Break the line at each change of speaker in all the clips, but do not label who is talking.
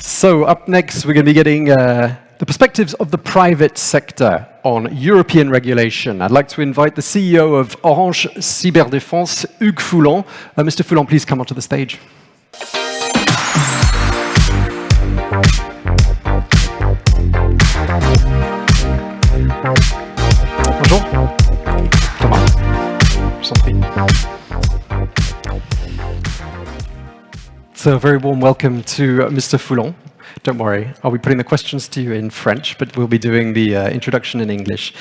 So up next, we're going to be getting the perspectives of the private sector on European regulation. I'd like to invite the CEO of Orange Cyberdéfense, Hugues Foulon. Mr. Foulon, please come onto the stage. Bonjour. Thomas. Je vous en prie. So a very warm welcome to Mr. Foulon. Don't worry, I'll be putting the questions to you in French, but we'll be doing the introduction in English.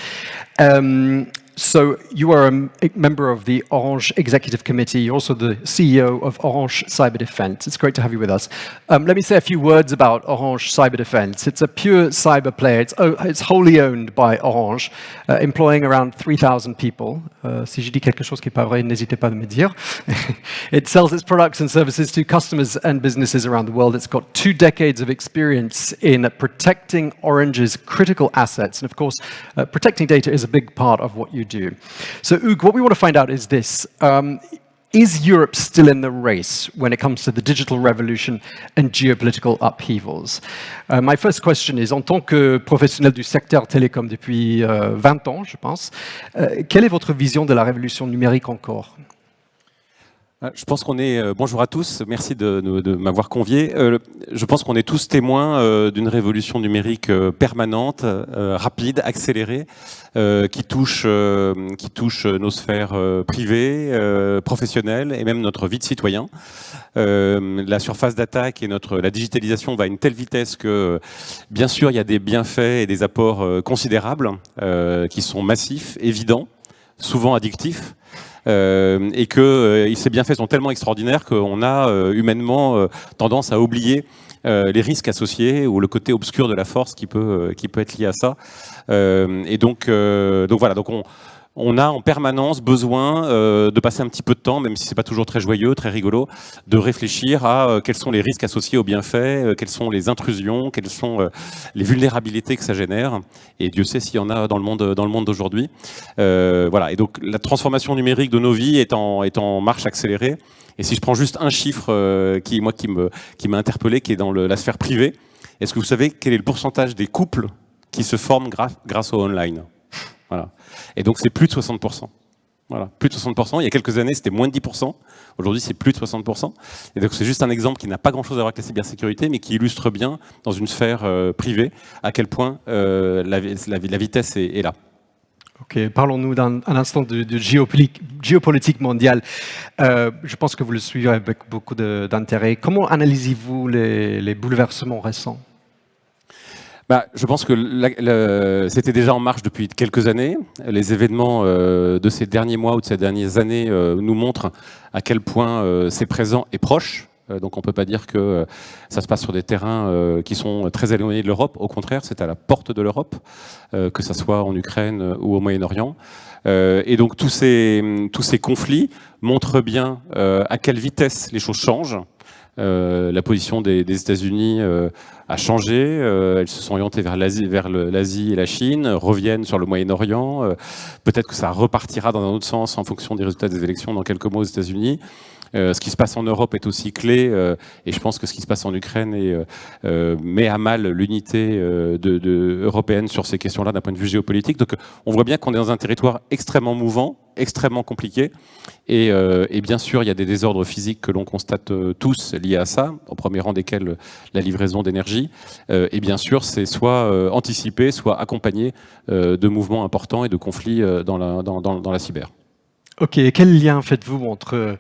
So you are a member of the Orange Executive Committee. You're also the CEO of Orange Cyberdéfense. It's great to have you with us. Let me say a few words about Orange Cyberdéfense. It's a pure cyber player. It's wholly owned by Orange, employing around 3,000 people. Si je dis quelque chose qui n'est pas vrai, n'hésitez pas à me dire. It sells its products and services to customers and businesses around the world. It's got 2 decades of experience in protecting Orange's critical assets. And of course, protecting data is a big part of what you do. So, Hugues, what we want to find out is this. Is Europe still in the race when it comes to the digital revolution and geopolitical upheavals? My first question is, en tant que professionnel du secteur télécom depuis 20 ans, je pense, quelle est votre vision de la révolution numérique encore?
Je pense qu'on est... bonjour à tous, merci de m'avoir convié. Je pense qu'on est tous témoins d'une révolution numérique permanente, rapide, accélérée, qui touche nos sphères privées, professionnelles et même notre vie de citoyen. La surface d'attaque et la digitalisation va à une telle vitesse que, bien sûr, il y a des bienfaits et des apports considérables qui sont massifs, évidents, souvent addictifs. Et que ces bienfaits sont tellement extraordinaires qu'on a humainement tendance à oublier les risques associés ou le côté obscur de la force qui peut être lié à ça. Et donc voilà, on a en permanence besoin de passer un petit peu de temps, même si c'est pas toujours très joyeux, très rigolo, de réfléchir à quels sont les risques associés aux bienfaits, quelles sont les intrusions, quelles sont les vulnérabilités que ça génère. Et Dieu sait s'il y en a dans le monde d'aujourd'hui. Voilà. Et donc la transformation numérique de nos vies est en marche accélérée. Et si je prends juste un chiffre qui m'a interpellé, qui est dans la sphère privée, est-ce que vous savez quel est le pourcentage des couples qui se forment grâce au online? Voilà. Et donc c'est plus de 60%. Voilà, plus de 60%. Il y a quelques années, c'était moins de 10%. Aujourd'hui, c'est plus de 60%. Et donc c'est juste un exemple qui n'a pas grand-chose à voir avec la cybersécurité, mais qui illustre bien, dans une sphère privée, à quel point la vitesse est là.
Ok, parlons-nous un instant de géopolitique mondiale. Je pense que vous le suivez avec beaucoup d'intérêt. Comment analysez-vous les bouleversements récents?
Je pense que c'était déjà en marche depuis quelques années. Les événements de ces derniers mois ou de ces dernières années nous montrent à quel point c'est présent et proche. Donc on ne peut pas dire que ça se passe sur des terrains qui sont très éloignés de l'Europe. Au contraire, c'est à la porte de l'Europe, que ce soit en Ukraine ou au Moyen-Orient. Et donc tous ces conflits montrent bien à quelle vitesse les choses changent. La position des États-Unis a changé, elles se sont orientées vers l'Asie et la Chine, reviennent sur le Moyen-Orient, peut-être que ça repartira dans un autre sens en fonction des résultats des élections dans quelques mois aux États-Unis. Ce qui se passe en Europe est aussi clé, et je pense que ce qui se passe en Ukraine met à mal l'unité européenne sur ces questions-là d'un point de vue géopolitique. Donc on voit bien qu'on est dans un territoire extrêmement mouvant, extrêmement compliqué, et bien sûr il y a des désordres physiques que l'on constate tous liés à ça, au premier rang desquels la livraison d'énergie, et bien sûr c'est soit anticipé, soit accompagné de mouvements importants et de conflits dans la cyber.
Ok, quel lien faites-vous entre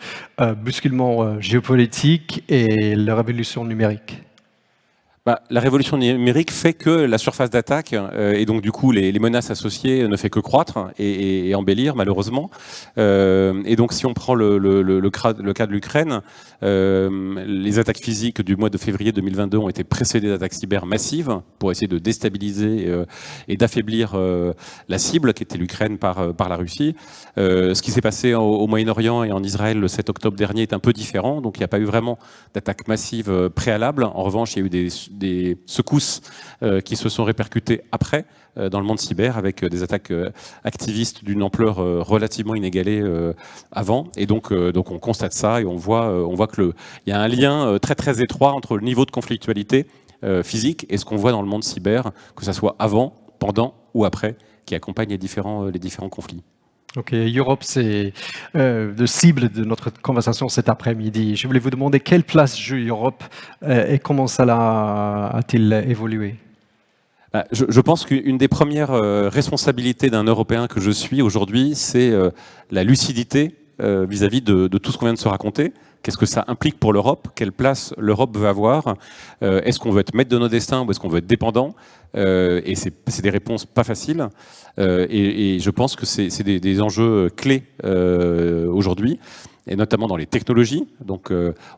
bousculement géopolitique et la révolution numérique?
La révolution numérique fait que la surface d'attaque et donc du coup les menaces associées ne fait que croître et embellir malheureusement. Et donc si on prend le cas de l'Ukraine, les attaques physiques du mois de février 2022 ont été précédées d'attaques cyber massives pour essayer de déstabiliser et d'affaiblir la cible qui était l'Ukraine par la Russie. Ce qui s'est passé au Moyen-Orient et en Israël le 7 octobre dernier est un peu différent, donc il n'y a pas eu vraiment d'attaques massives préalables. En revanche, il y a eu des secousses qui se sont répercutées après dans le monde cyber avec des attaques activistes d'une ampleur relativement inégalée avant. Et donc on constate ça et on voit qu'il y a un lien très très étroit entre le niveau de conflictualité physique et ce qu'on voit dans le monde cyber, que ce soit avant, pendant ou après, qui accompagne les différents conflits.
Ok, Europe, c'est le cible de notre conversation cet après-midi. Je voulais vous demander quelle place joue Europe et comment cela a-t-il évolué?
Je pense qu'une des premières responsabilités d'un Européen que je suis aujourd'hui, c'est la lucidité vis-à-vis de tout ce qu'on vient de se raconter. Qu'est-ce que ça implique pour l'Europe? Quelle place l'Europe veut avoir? Est-ce qu'on veut être maître de nos destins ou est-ce qu'on veut être dépendant? Et c'est des réponses pas faciles. Et je pense que c'est des enjeux clés aujourd'hui, et notamment dans les technologies. Donc,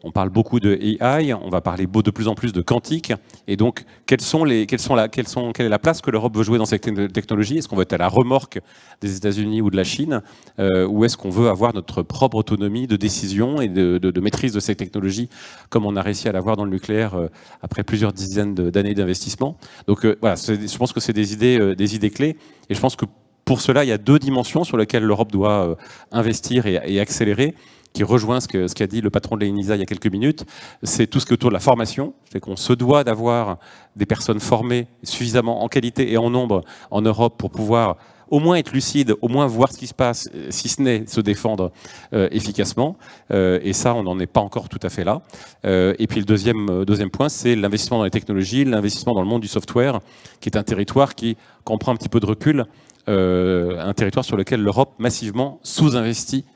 on parle beaucoup de AI, on va parler de plus en plus de quantique. Et donc, quelle est la place que l'Europe veut jouer dans cette technologie? Est-ce qu'on veut être à la remorque des États-Unis ou de la Chine, ou est-ce qu'on veut avoir notre propre autonomie de décision et de maîtrise de ces technologies, comme on a réussi à l'avoir dans le nucléaire après plusieurs dizaines d'années d'investissement? Donc, voilà, je pense que c'est des idées clés. Et je pense que pour cela, il y a deux dimensions sur lesquelles l'Europe doit investir et accélérer, qui rejoint ce qu'a dit le patron de l'ENISA il y a quelques minutes. C'est tout ce qui est autour de la formation. C'est qu'on se doit d'avoir des personnes formées suffisamment en qualité et en nombre en Europe pour pouvoir au moins être lucide, au moins voir ce qui se passe, si ce n'est se défendre efficacement. Et ça, on n'en est pas encore tout à fait là. Et puis le deuxième point, c'est l'investissement dans les technologies, l'investissement dans le monde du software, qui est un territoire qui, quand on prend un petit peu de recul, un territoire sur lequel l'Europe massivement sous-investit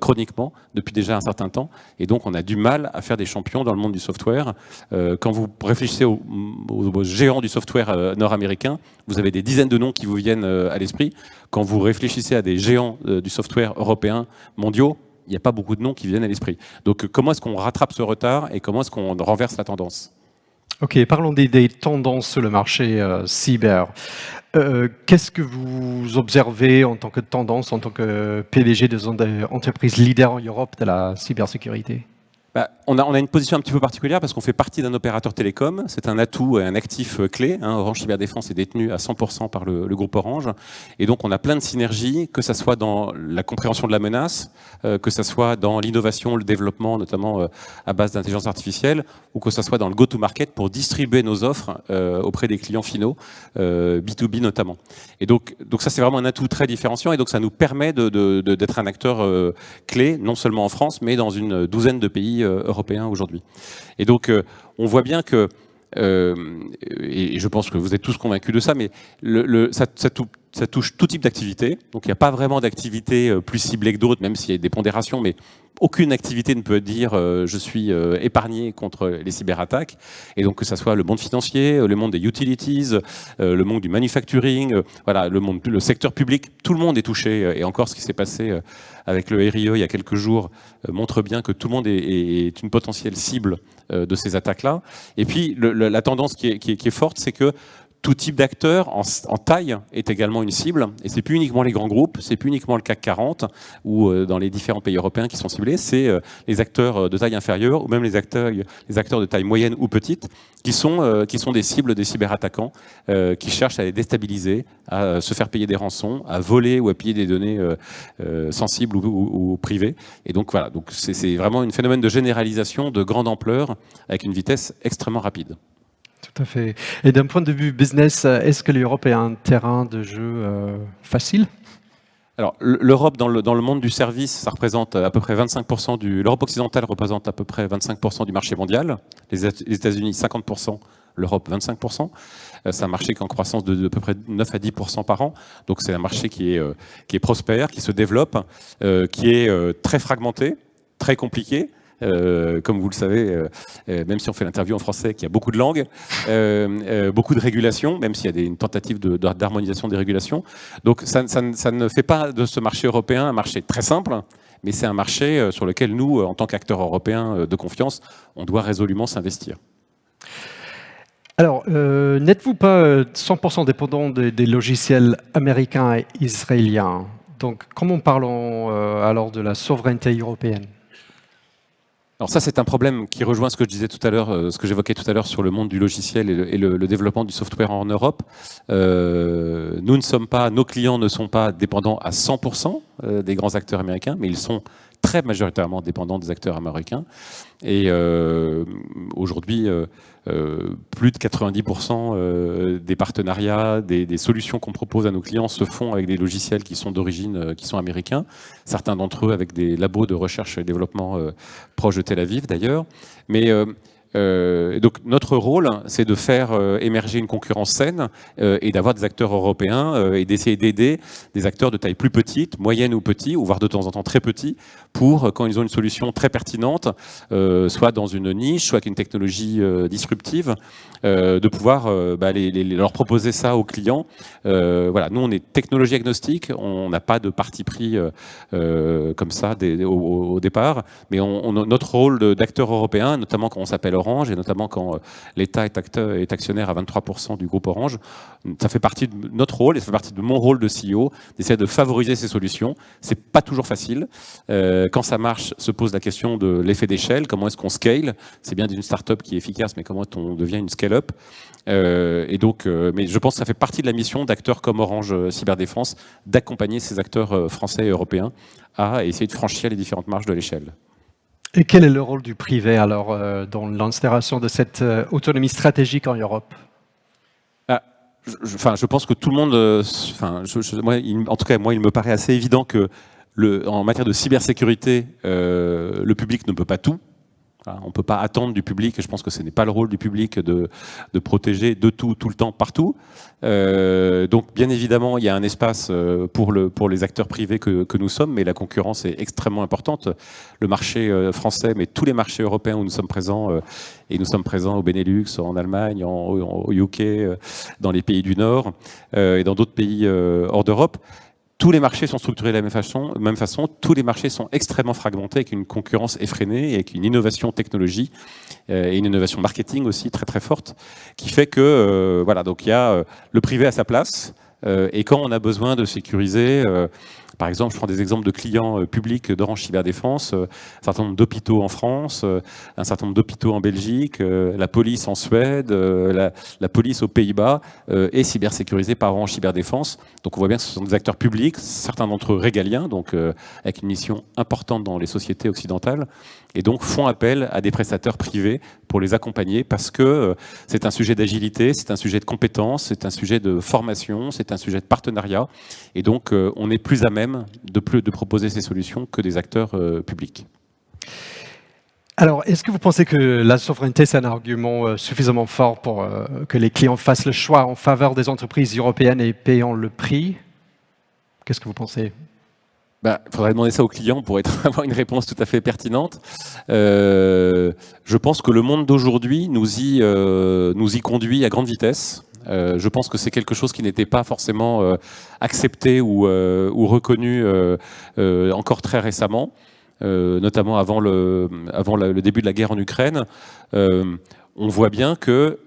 chroniquement depuis déjà un certain temps, et donc on a du mal à faire des champions dans le monde du software. Quand vous réfléchissez aux géants du software nord-américain, vous avez des dizaines de noms qui vous viennent à l'esprit. Quand vous réfléchissez à des géants du software européens, mondiaux, il n'y a pas beaucoup de noms qui viennent à l'esprit. Donc comment est-ce qu'on rattrape ce retard et comment est-ce qu'on renverse la tendance?
Ok, parlons des tendances sur le marché cyber. Qu'est-ce que vous observez en tant que tendance, en tant que PDG de zone d'entreprise leader en Europe de la cybersécurité?
On a une position un petit peu particulière parce qu'on fait partie d'un opérateur télécom. C'est un atout et un actif clé. Orange Cyberdéfense est détenu à 100% par le groupe Orange. Et donc, on a plein de synergies, que ce soit dans la compréhension de la menace, que ce soit dans l'innovation, le développement, notamment à base d'intelligence artificielle, ou que ce soit dans le go-to-market pour distribuer nos offres auprès des clients finaux, B2B notamment. Et donc ça, c'est vraiment un atout très différenciant. Et donc, ça nous permet d'être un acteur clé, non seulement en France, mais dans une douzaine de pays européens aujourd'hui. Et donc, on voit bien que, et je pense que vous êtes tous convaincus de ça, mais ça touche tout type d'activité. Donc, il n'y a pas vraiment d'activité plus ciblée que d'autres, même s'il y a des pondérations, mais aucune activité ne peut dire je suis épargné contre les cyberattaques. Et donc que ce soit le monde financier, le monde des utilities, le monde du manufacturing, voilà, le secteur public, tout le monde est touché. Et encore, ce qui s'est passé avec le RIE il y a quelques jours montre bien que tout le monde est une potentielle cible de ces attaques-là. Et puis la tendance qui est forte, c'est que tout type d'acteur en taille est également une cible, et c'est plus uniquement les grands groupes, c'est plus uniquement le CAC 40 ou dans les différents pays européens qui sont ciblés, c'est les acteurs de taille inférieure ou même les acteurs de taille moyenne ou petite qui sont des cibles des cyberattaquants qui cherchent à les déstabiliser, à se faire payer des rançons, à voler ou à piller des données sensibles ou privées. Et donc voilà, donc c'est vraiment un phénomène de généralisation de grande ampleur avec une vitesse extrêmement rapide.
Tout à fait. Et d'un point de vue business, est-ce que l'Europe est un terrain de jeu facile?
Alors, l'Europe, dans le monde du service, ça représente à peu près 25% l'Europe occidentale représente à peu près 25% du marché mondial. Les États-Unis, 50%. L'Europe, 25%. C'est un marché qui est en croissance de à peu près 9 à 10% par an. Donc, c'est un marché qui est prospère, qui se développe, qui est très fragmenté, très compliqué. Comme vous le savez, même si on fait l'interview en français, qu'il y a beaucoup de langues, beaucoup de régulations, même s'il y a une tentative d'harmonisation des régulations. Donc ça ne fait pas de ce marché européen un marché très simple, mais c'est un marché sur lequel nous, en tant qu'acteurs européens de confiance, on doit résolument s'investir.
Alors, n'êtes-vous pas 100% dépendant des logiciels américains et israéliens? Donc, comment parlons alors de la souveraineté européenne?
Alors ça, c'est un problème qui rejoint ce que je disais tout à l'heure, ce que j'évoquais tout à l'heure sur le monde du logiciel et le développement du software en Europe. Nos clients ne sont pas dépendants à 100% des grands acteurs américains, mais ils sont très majoritairement dépendant des acteurs américains. Et aujourd'hui, plus de 90% des partenariats, des solutions qu'on propose à nos clients se font avec des logiciels qui sont d'origine, qui sont américains. Certains d'entre eux avec des labos de recherche et développement proches de Tel Aviv d'ailleurs. Mais donc notre rôle, c'est de faire émerger une concurrence saine et d'avoir des acteurs européens et d'essayer d'aider des acteurs de taille plus petite, moyenne ou petit, ou voire de temps en temps très petit, pour quand ils ont une solution très pertinente, soit dans une niche, soit avec une technologie disruptive, de pouvoir leur proposer ça aux clients. Voilà, nous on est technologie agnostique, on n'a pas de parti pris comme ça au départ, mais notre rôle d'acteur européen, notamment quand on s'appelle Orange et notamment quand l'État est actionnaire à 23% du groupe Orange, ça fait partie de notre rôle et ça fait partie de mon rôle de CEO d'essayer de favoriser ces solutions. C'est pas toujours facile. Quand ça marche, se pose la question de l'effet d'échelle. Comment est-ce qu'on scale? C'est bien d'une start-up qui est efficace, mais comment on devient une scale-up? Et donc, mais je pense que ça fait partie de la mission d'acteurs comme Orange Cyberdéfense d'accompagner ces acteurs français et européens à essayer de franchir les différentes marches de l'échelle.
Et quel est le rôle du privé alors dans l'instauration de cette autonomie stratégique en Europe?
Je pense que tout le monde, en tout cas moi, il me paraît assez évident que en matière de cybersécurité, le public ne peut pas tout. On ne peut pas attendre du public, et je pense que ce n'est pas le rôle du public de protéger de tout le temps, partout. Donc bien évidemment, il y a un espace pour les acteurs privés que nous sommes, mais la concurrence est extrêmement importante. Le marché français, mais tous les marchés européens où nous sommes présents, et nous sommes présents au Benelux, en Allemagne, au UK, dans les pays du Nord, et dans d'autres pays hors d'Europe. Tous les marchés sont structurés de la même façon, tous les marchés sont extrêmement fragmentés avec une concurrence effrénée et avec une innovation technologie et une innovation marketing aussi très très forte qui fait que voilà, donc il y a le privé à sa place et quand on a besoin de sécuriser par exemple, je prends des exemples de clients publics d'Orange Cyberdéfense, un certain nombre d'hôpitaux en France, un certain nombre d'hôpitaux en Belgique, la police en Suède, la police aux Pays-Bas est cybersécurisée par Orange Cyberdéfense. Donc on voit bien que ce sont des acteurs publics, certains d'entre eux régaliens, donc avec une mission importante dans les sociétés occidentales, et donc font appel à des prestataires privés pour les accompagner parce que c'est un sujet d'agilité, c'est un sujet de compétence, c'est un sujet de formation, c'est un sujet de partenariat, et donc on est plus à même de proposer ces solutions que des acteurs publics.
Alors, est-ce que vous pensez que la souveraineté, c'est un argument suffisamment fort pour que les clients fassent le choix en faveur des entreprises européennes et payant le prix? Qu'est-ce que vous pensez?
Il faudrait demander ça aux clients pour avoir une réponse tout à fait pertinente. Je pense que le monde d'aujourd'hui nous y conduit à grande vitesse. Je pense que c'est quelque chose qui n'était pas forcément accepté ou reconnu encore très récemment, notamment avant le début de la guerre en Ukraine. On voit bien que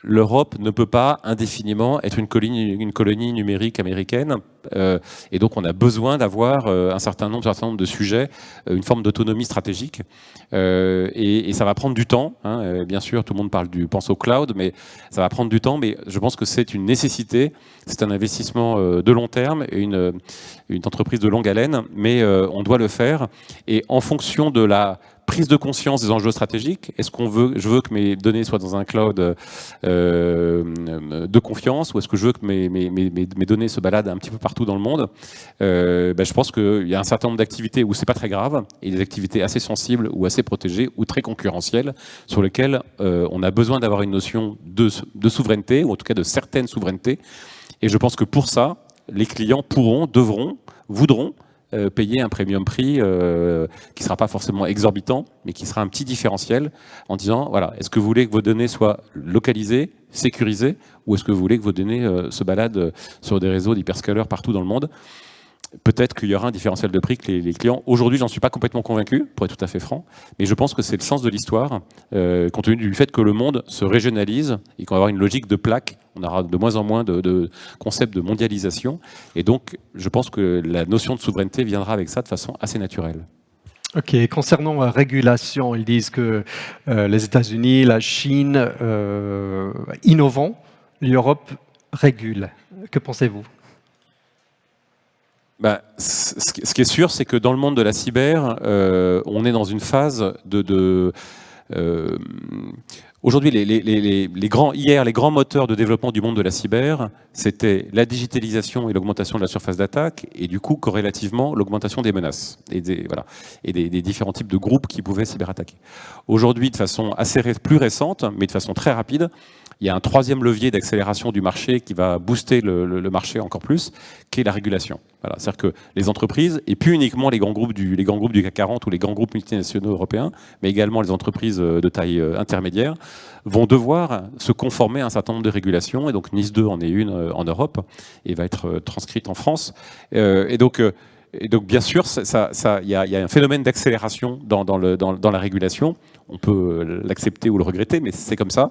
l'Europe ne peut pas indéfiniment être une colonie numérique américaine. Et donc on a besoin d'avoir un certain nombre de sujets, une forme d'autonomie stratégique. Et ça va prendre du temps. Hein. Bien sûr, tout le monde pense au cloud, mais ça va prendre du temps. Mais je pense que c'est une nécessité. C'est un investissement de long terme et une entreprise de longue haleine. Mais on doit le faire. Et en fonction de la prise de conscience des enjeux stratégiques. Est-ce je veux que mes données soient dans un cloud de confiance, ou est-ce que je veux que mes données se baladent un petit peu partout dans le monde? Je pense qu'il y a un certain nombre d'activités où c'est pas très grave, et des activités assez sensibles ou assez protégées ou très concurrentielles sur lesquelles on a besoin d'avoir une notion de souveraineté, ou en tout cas de certaine souveraineté. Et je pense que pour ça, les clients voudront payer un premium prix qui ne sera pas forcément exorbitant, mais qui sera un petit différentiel en disant, voilà, est-ce que vous voulez que vos données soient localisées, sécurisées, ou est-ce que vous voulez que vos données se baladent sur des réseaux d'hyperscalers partout dans le monde? Peut-être qu'il y aura un différentiel de prix que les clients... Aujourd'hui, j'en suis pas complètement convaincu, pour être tout à fait franc, mais je pense que c'est le sens de l'histoire, compte tenu du fait que le monde se régionalise et qu'on va avoir une logique de plaques. On aura de moins en moins de concepts de mondialisation. Et donc, je pense que la notion de souveraineté viendra avec ça de façon assez naturelle.
Ok, concernant la régulation, ils disent que les États-Unis, la Chine innovant, l'Europe régule. Que pensez-vous?
Ce qui est sûr, c'est que dans le monde de la cyber, on est dans une phase aujourd'hui, les grands moteurs de développement du monde de la cyber, c'était la digitalisation et l'augmentation de la surface d'attaque, et du coup, corrélativement, l'augmentation des menaces et des différents types de groupes qui pouvaient cyberattaquer. Aujourd'hui, de façon plus récente, mais de façon très rapide, il y a un troisième levier d'accélération du marché qui va booster le marché encore plus, qui est la régulation. Voilà, c'est-à-dire que les entreprises, et plus uniquement les grands groupes du CAC 40 ou les grands groupes multinationaux européens, mais également les entreprises de taille intermédiaire, vont devoir se conformer à un certain nombre de régulations. Et donc Nice 2 en est une en Europe et va être transcrite en France. Et donc, bien sûr, il y a un phénomène d'accélération dans la régulation. On peut l'accepter ou le regretter, mais c'est comme ça.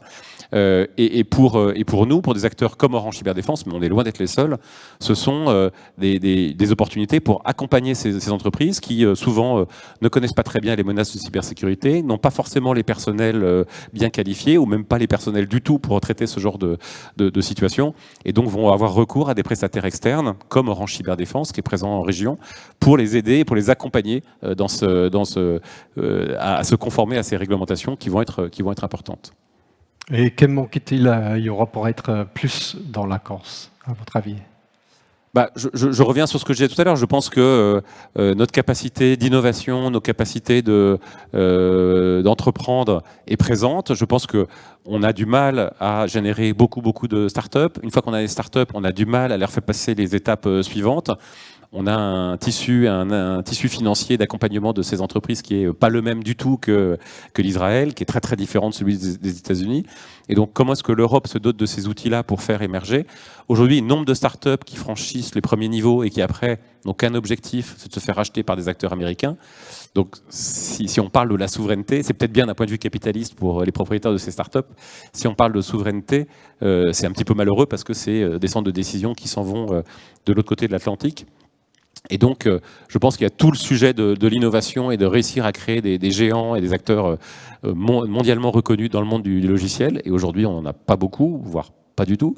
Et pour nous, pour des acteurs comme Orange Cyberdéfense, mais on est loin d'être les seuls, ce sont des opportunités pour accompagner ces entreprises qui souvent ne connaissent pas très bien les menaces de cybersécurité, n'ont pas forcément les personnels bien qualifiés ou même pas les personnels du tout pour traiter ce genre de situation, et donc vont avoir recours à des prestataires externes comme Orange Cyberdéfense qui est présent en région pour les aider, pour les accompagner à se conformer à ces réglementations qui vont être importantes.
Et quel manque il y aura pour être plus dans la Corse, à votre avis?
Je reviens sur ce que je disais tout à l'heure. Je pense que notre capacité d'innovation, nos capacités d'entreprendre est présente. Je pense qu'on a du mal à générer beaucoup de startups. Une fois qu'on a des startups, on a du mal à leur faire passer les étapes suivantes. On a un tissu financier d'accompagnement de ces entreprises qui est pas le même du tout que l'Israël, qui est très différent de celui des États-Unis. Et donc, comment est-ce que l'Europe se dote de ces outils-là pour faire émerger? Aujourd'hui, nombre de startups qui franchissent les premiers niveaux et qui après n'ont qu'un objectif, c'est de se faire acheter par des acteurs américains. Donc, si on parle de la souveraineté, c'est peut-être bien d'un point de vue capitaliste pour les propriétaires de ces startups. Si on parle de souveraineté, c'est un petit peu malheureux parce que c'est des centres de décision qui s'en vont de l'autre côté de l'Atlantique. Et donc, je pense qu'il y a tout le sujet de l'innovation et de réussir à créer des géants et des acteurs mondialement reconnus dans le monde du logiciel. Et aujourd'hui, on n'en a pas beaucoup, voire pas du tout.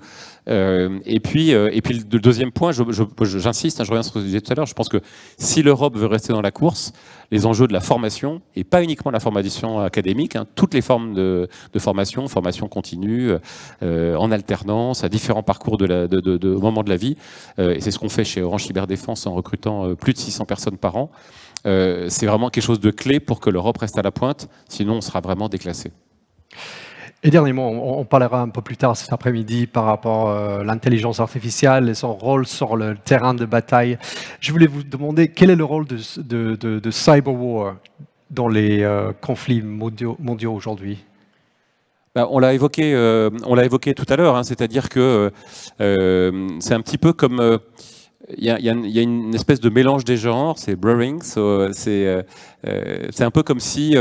Et puis le deuxième point, j'insiste, je reviens sur ce que je disais tout à l'heure, je pense que si l'Europe veut rester dans la course, les enjeux de la formation, et pas uniquement la formation académique, toutes les formes de formation continue, en alternance, à différents parcours au moment de la vie, et c'est ce qu'on fait chez Orange Cyberdéfense en recrutant plus de 600 personnes par an, c'est vraiment quelque chose de clé pour que l'Europe reste à la pointe, sinon on sera vraiment déclassé.
Et dernièrement, on parlera un peu plus tard cet après-midi par rapport à l'intelligence artificielle et son rôle sur le terrain de bataille. Je voulais vous demander quel est le rôle de cyberwar dans les conflits mondiaux aujourd'hui?
On l'a évoqué tout à l'heure, c'est-à-dire que c'est un petit peu comme... Il y a une espèce de mélange des genres, c'est blurring, c'est un peu comme si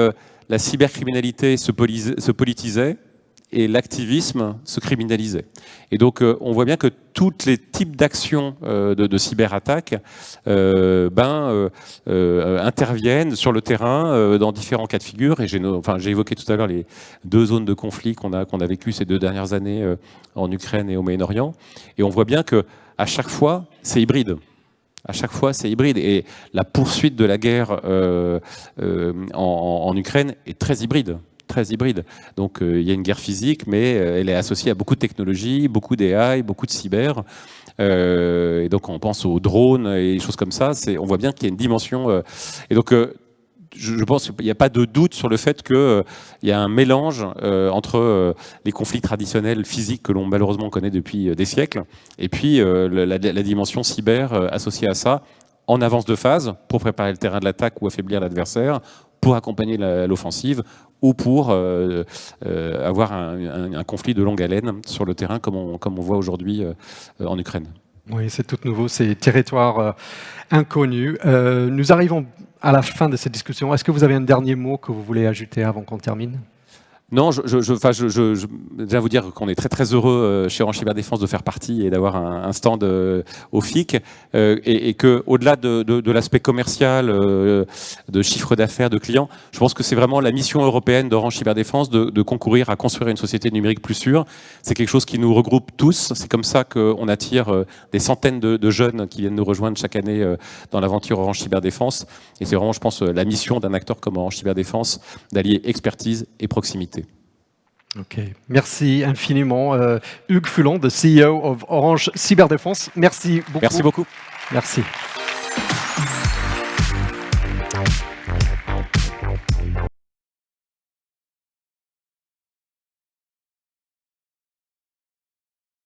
la cybercriminalité se politisait et l'activisme se criminalisait. Et donc, on voit bien que tous les types d'actions de cyberattaque interviennent sur le terrain dans différents cas de figure. Et j'ai évoqué tout à l'heure les 2 zones de conflit qu'on a vécues ces 2 dernières années en Ukraine et au Moyen-Orient. Et on voit bien qu'à chaque fois, c'est hybride. À chaque fois, c'est hybride. Et la poursuite de la guerre en Ukraine est très hybride. Donc il y a une guerre physique, mais elle est associée à beaucoup de technologies, beaucoup d'AI, beaucoup de cyber. Et donc on pense aux drones et des choses comme ça. On voit bien qu'il y a une dimension. Et donc je pense qu'il n'y a pas de doute sur le fait qu'il y a un mélange entre les conflits traditionnels physiques que l'on malheureusement connaît depuis des siècles, et puis la dimension cyber associée à ça, en avance de phase, pour préparer le terrain de l'attaque ou affaiblir l'adversaire, pour accompagner l'offensive, ou pour avoir un conflit de longue haleine sur le terrain, comme on voit aujourd'hui en Ukraine.
Oui, c'est tout nouveau, c'est territoire inconnu. Nous arrivons à la fin de cette discussion. Est-ce que vous avez un dernier mot que vous voulez ajouter avant qu'on termine?
Non, je déjà vous dire qu'on est très très heureux chez Orange Cyberdéfense de faire partie et d'avoir un stand au FIC et que au-delà de l'aspect commercial, de chiffre d'affaires, de clients, je pense que c'est vraiment la mission européenne d'Orange Cyberdéfense de concourir à construire une société numérique plus sûre. C'est quelque chose qui nous regroupe tous. C'est comme ça qu'on attire des centaines de jeunes qui viennent nous rejoindre chaque année dans l'aventure Orange Cyberdéfense. Et c'est vraiment, je pense, la mission d'un acteur comme Orange Cyberdéfense d'allier expertise et proximité.
Ok, merci infiniment. Hugues Fulon, the CEO of Orange Cyberdéfense. Merci beaucoup.
Merci beaucoup.
Merci.